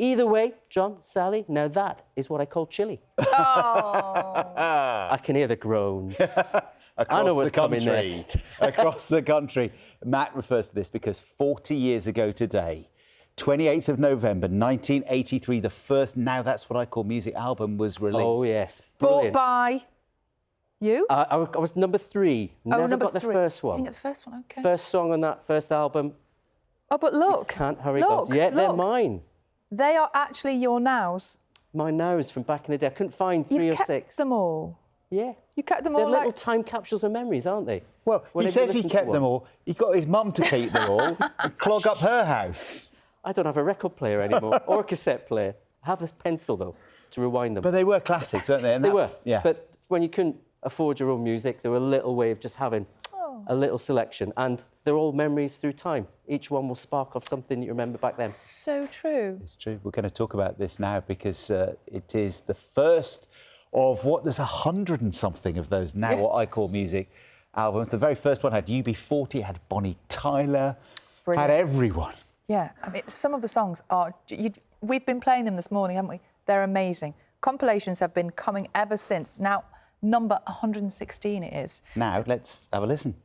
Either way, John, Sally, now that is what I call chili. Oh. I can hear the groans. I know what's coming next. Across the country. Matt refers to this because 40 years ago today, 28th of November, 1983, the first Now That's What I Call Music album was released. Oh, yes. Brought by you? I was number 3. Never got the first one. I think it's the first one, OK. First song on that first album. Oh, but look. You can't hurry, guys. Yeah, they're mine. They are actually your nows. My nows from back in the day. I couldn't find 3 You've or 6. kept them all? Yeah. You kept them all? They're little time capsules of memories, aren't they? Well, he says he kept them all. He got his mum to keep them all and clog up her house. I don't have a record player anymore or a cassette player. I have a pencil, though, to rewind them. But they were classics, weren't they? And they were, yeah. But when you couldn't afford your own music, they were a little way of just having a little selection. And they're all memories through time. Each one will spark off something you remember back then. So true. It's true. We're going to talk about this now because it is the first of there's 100 and something of those Now What I Call Music albums. The very first one had UB40, had Bonnie Tyler, had everyone. Yeah, I mean, some of the songs are... we've been playing them this morning, haven't we? They're amazing. Compilations have been coming ever since. Now, number 116 it is. Now, let's have a listen.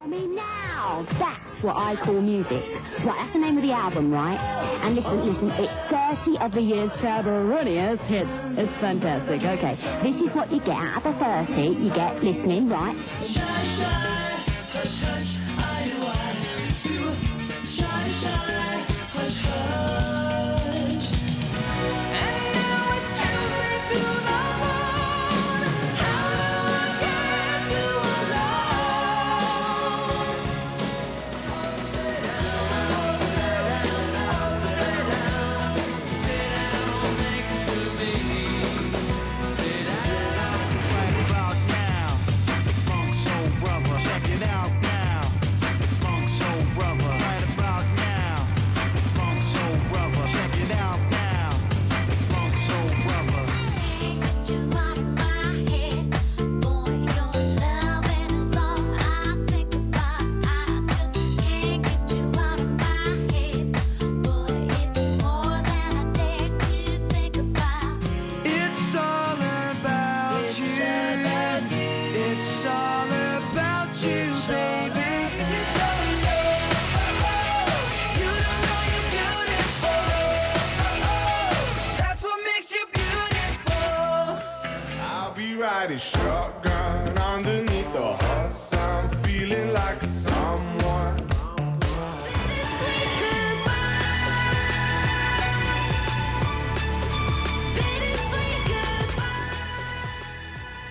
I mean, now that's what I call music. Right, that's the name of the album, right? And listen, it's 30 of the year's Fabulous hits. It's fantastic. OK, this is what you get out of the 30. You get listening, right? Hush, hush, hush, I want to hush, hush, hush. And now it tells me to the world, how do I get to alone? Sit down next to me. Sit down. Right about now, the funk soul brother. Check it out now, the funk soul brother. Right about now, the funk soul brother. Check it out now, the funk soul brother. Can't get you out of my head, boy. Your loving is all I think about. I just can't get you out of my head, boy. It's more than I dare to think about. It's all about you. It's all about you, baby. You don't know you're beautiful. That's what makes you beautiful. I'll be riding shotgun underneath the hot sun, feeling like a someone. Bittersweet goodbye. Bittersweet goodbye.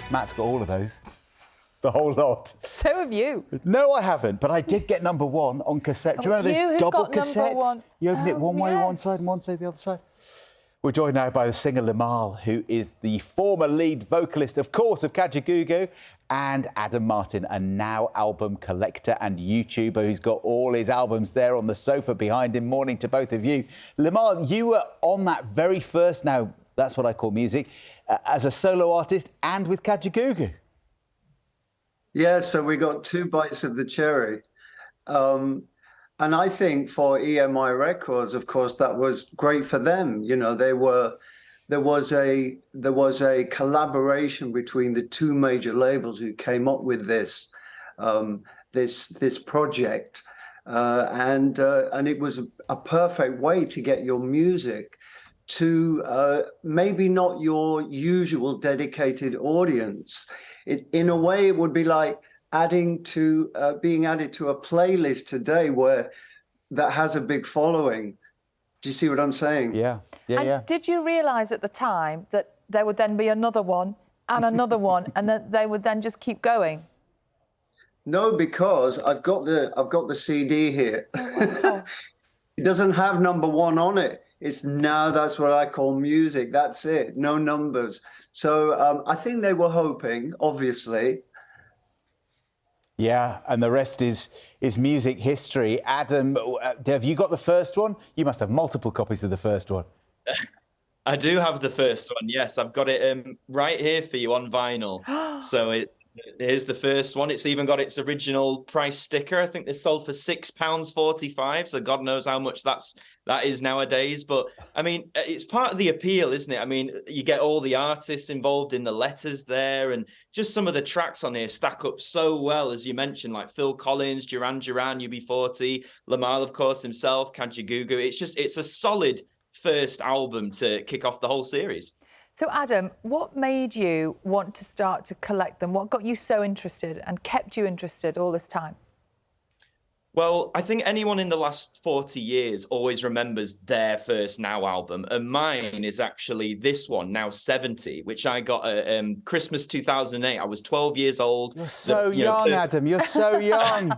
Matt's got all of those. The whole lot. So have you. No, I haven't, but I did get number 1 on cassette. Do you remember you those who've double got number cassettes? 1. You open it Oh, one way, one yes. side, and one side, the other side. We're joined now by the singer Limahl, who is the former lead vocalist, of course, of Kajagoogoo, and Adam Martin, a Now album collector and YouTuber who's got all his albums there on the sofa behind him. Morning to both of you. Limahl, you were on that very first Now That's What I Call Music as a solo artist and with Kajagoogoo. Yeah, so we got 2 bites of the cherry. And I think for EMI Records, of course, that was great for them. You know, there was a collaboration between the 2 major labels who came up with this this project. And it was a perfect way to get your music to maybe not your usual dedicated audience. In a way, it would be like being added to a playlist today that has a big following. Do you see what I'm saying? Yeah. And did you realise at the time that there would then be another one and another one, and that they would then just keep going? No, because I've got the CD here. Oh. It doesn't have number 1 on it. It's Now That's What I Call Music. That's it. No numbers. So I think they were hoping, obviously. Yeah, and the rest is music history. Adam, have you got the first one? You must have multiple copies of the first one. I do have the first one, yes. I've got it right here for you on vinyl. So Here's the first one. It's even got its original price sticker. I think they sold for £6.45. So God knows how much that is nowadays. But I mean, it's part of the appeal, isn't it? I mean, you get all the artists involved in the letters there, and just some of the tracks on here stack up so well, as you mentioned, like Phil Collins, Duran Duran, UB40, Limahl, of course, himself, Kajagoogoo. It's a solid first album to kick off the whole series. So, Adam, what made you want to start to collect them? What got you so interested and kept you interested all this time? Well, I think anyone in the last 40 years always remembers their first Now album. And mine is actually this one, Now 70, which I got at Christmas 2008. I was 12 years old. You're so young, Adam. You're so young.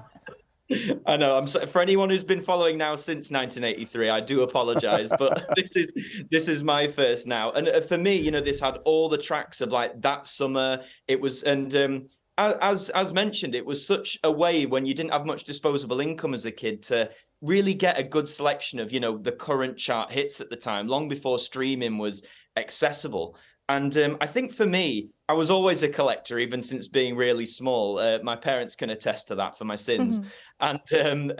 I know. For anyone who's been following Now since 1983, I do apologize, but this is my first Now. And for me, this had all the tracks of like that summer. It was, and as mentioned, it was such a way when you didn't have much disposable income as a kid to really get a good selection of, the current chart hits at the time, long before streaming was accessible. And I think for me, I was always a collector, even since being really small. My parents can attest to that for my sins. And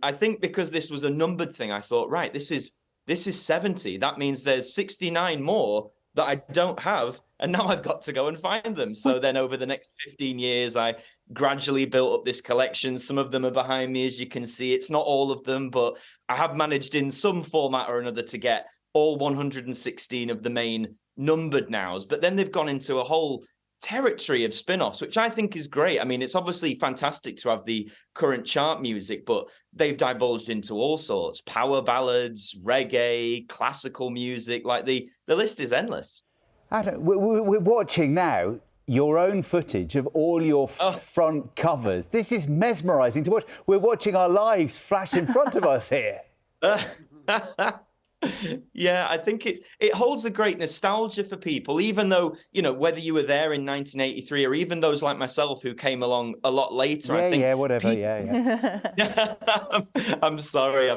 I think because this was a numbered thing, I thought, right, this is 70. That means there's 69 more that I don't have. And now I've got to go and find them. So then over the next 15 years, I gradually built up this collection. Some of them are behind me, as you can see. It's not all of them, but I have managed in some format or another to get all 116 of the main numbered Nows. But then they've gone into a whole territory of spin-offs, which I think is great. I mean, it's obviously fantastic to have the current chart music, but they've divulged into all sorts: power ballads, reggae, classical music. Like the list is endless. Adam, we're watching now your own footage of all your front covers. This is mesmerising to watch. We're watching our lives flash in front of us here. Yeah, I think it holds a great nostalgia for people, even though, whether you were there in 1983 or even those like myself who came along a lot later. I'm sorry.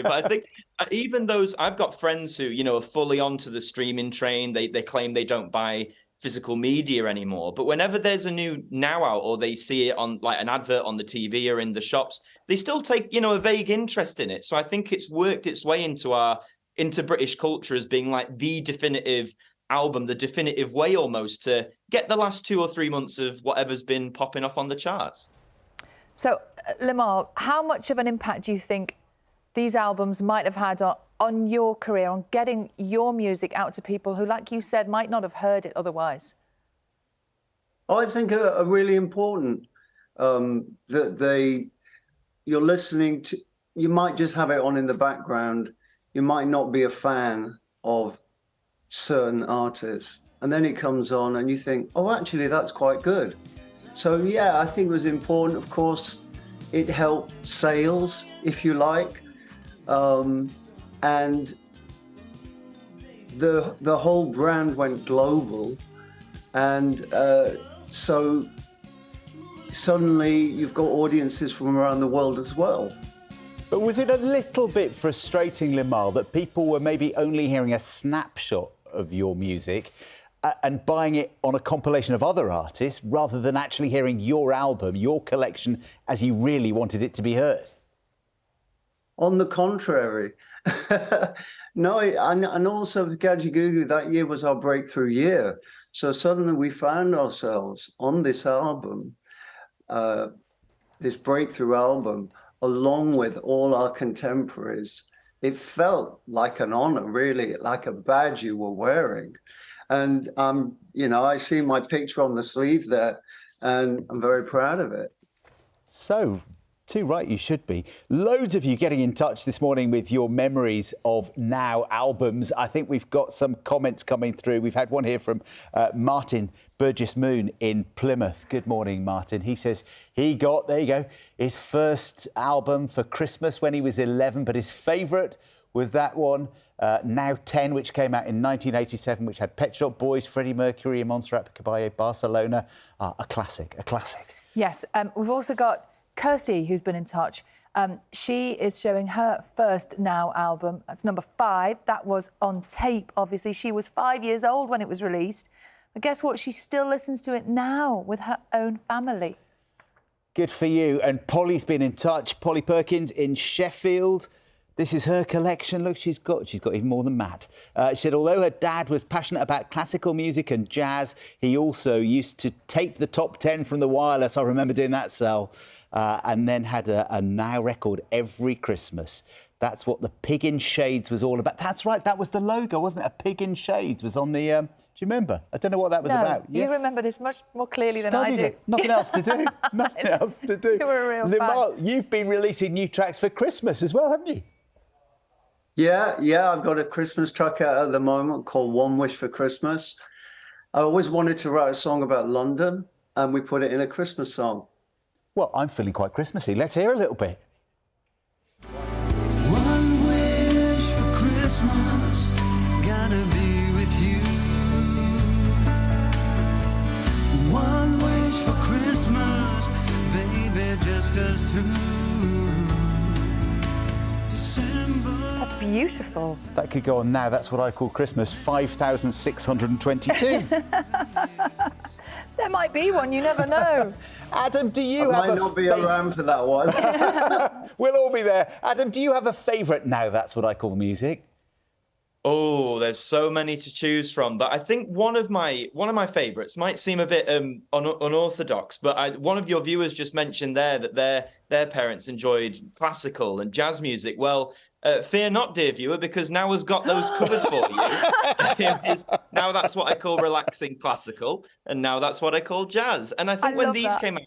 But I think even those, I've got friends who, are fully onto the streaming train. They claim they don't buy physical media anymore. But whenever there's a new Now out or they see it on like an advert on the TV or in the shops, they still take, a vague interest in it. So I think it's worked its way into British culture as being like the definitive album, the definitive way almost to get the last 2 or 3 months of whatever's been popping off on the charts. So, Limahl, how much of an impact do you think these albums might have had on your career, on getting your music out to people who, like you said, might not have heard it otherwise? I think are really important. That you're listening to, you might just have it on in the background. You might not be a fan of certain artists, and then it comes on and you think, oh, actually, that's quite good. So, yeah, I think it was important. Of course, it helped sales, if you like. And the whole brand went global. And so suddenly you've got audiences from around the world as well. But was it a little bit frustrating, Limahl, that people were maybe only hearing a snapshot of your music and buying it on a compilation of other artists rather than actually hearing your album, your collection, as you really wanted it to be heard? On the contrary. No, and also the Kajagoogoo, that year was our breakthrough year. So suddenly we found ourselves on this album, this breakthrough album, along with all our contemporaries. It felt like an honor, really, like a badge you were wearing. And, I see my picture on the sleeve there, and I'm very proud of it. So, too right you should be. Loads of you getting in touch this morning with your memories of Now albums. I think we've got some comments coming through. We've had one here from Martin Burgess-Moon in Plymouth. Good morning, Martin. He says he got, there you go, his first album for Christmas when he was 11, but his favourite was that one, Now 10, which came out in 1987, which had Pet Shop Boys, Freddie Mercury and Montserrat Caballé, Barcelona. A classic, a classic. Yes, we've also got Kirsty, who's been in touch. She is showing her first Now album. That's number 5. That was on tape, obviously. She was 5 years old when it was released. But guess what? She still listens to it now with her own family. Good for you. And Polly's been in touch. Polly Perkins in Sheffield. This is her collection. Look, she's got even more than Matt. She said, although her dad was passionate about classical music and jazz, he also used to tape the top 10 from the wireless. I remember doing that, Sal. And then had a Now record every Christmas. That's what the Pig in Shades was all about. That's right, that was the logo, wasn't it? A pig in shades was on the... do you remember? I don't know what that was about. You remember this much more clearly than I do. It. Nothing else to do. Nothing else to do. You were a real Limahl, you've been releasing new tracks for Christmas as well, haven't you? Yeah, I've got a Christmas track out at the moment called One Wish for Christmas. I always wanted to write a song about London, and we put it in a Christmas song. Well, I'm feeling quite Christmassy. Let's hear a little bit. One wish for Christmas, gotta be with you. One wish for Christmas, baby, just us two. That's beautiful. That could go on now. That's what I call Christmas. 5,622. There might be one, you never know. Adam, do you I have might not be around for that one. We'll all be there. Adam, do you have a favourite Now That's What I Call Music? Oh, there's so many to choose from, but I think one of my favourites might seem a bit unorthodox. But one of your viewers just mentioned there that their parents enjoyed classical and jazz music. Well, fear not, dear viewer, because Now has got those covered for you. Now That's What I Call Relaxing Classical, and Now That's What I Call Jazz. And I think when these came out,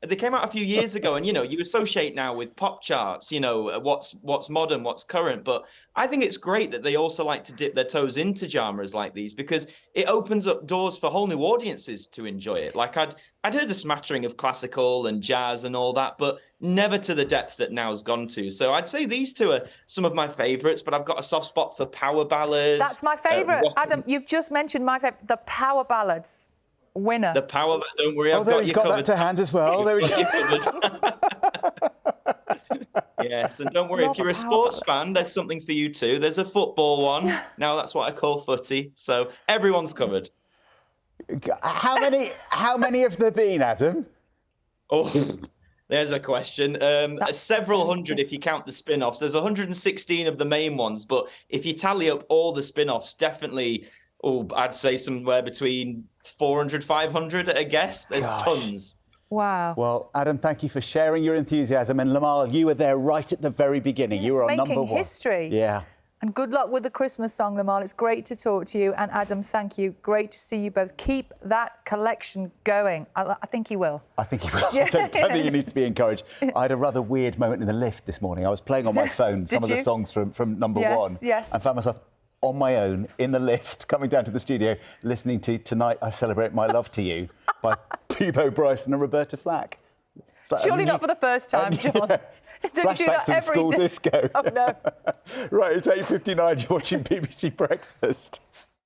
they came out a few years ago, and you associate now with pop charts, what's modern, what's current. But I think it's great that they also like to dip their toes into genres like these, because it opens up doors for whole new audiences to enjoy it. Like I'd heard a smattering of classical and jazz and all that, but never to the depth that Now's gone to. So I'd say these two are some of my favourites, but I've got a soft spot for power ballads. That's my favourite. Adam, you've just mentioned my favourite, the power ballads. Winner. The power, don't worry, I've there got he's you got covered. that to hand as well. There we go. Yes, and don't worry, if you're a sports fan, there's something for you too. There's a football one. Now that's what I call footy. So everyone's covered. How many have there been, Adam? Oh, there's a question. Several hundred if you count the spin-offs. There's 116 of the main ones, but if you tally up all the spin-offs, definitely, I'd say somewhere between 400, 500, I guess. There's tons. Wow. Well, Adam, thank you for sharing your enthusiasm. And Limahl, you were there right at the very beginning. You were on number one. Making history. Yeah. And good luck with the Christmas song, Limahl. It's great to talk to you. And Adam, thank you. Great to see you both. Keep that collection going. I think you will. I think you will. I don't think you need to be encouraged. I had a rather weird moment in the lift this morning. I was playing on my phone some of the songs from number one. Yes. I found myself on my own in the lift coming down to the studio listening to Tonight I Celebrate My Love to You by Peebo Bryson and Roberta Flack. Surely not for the first time, John. Yeah. Don't you do that Flashbacks to the every school day? disco. Oh, no. Right, it's 8:59. You're watching BBC Breakfast.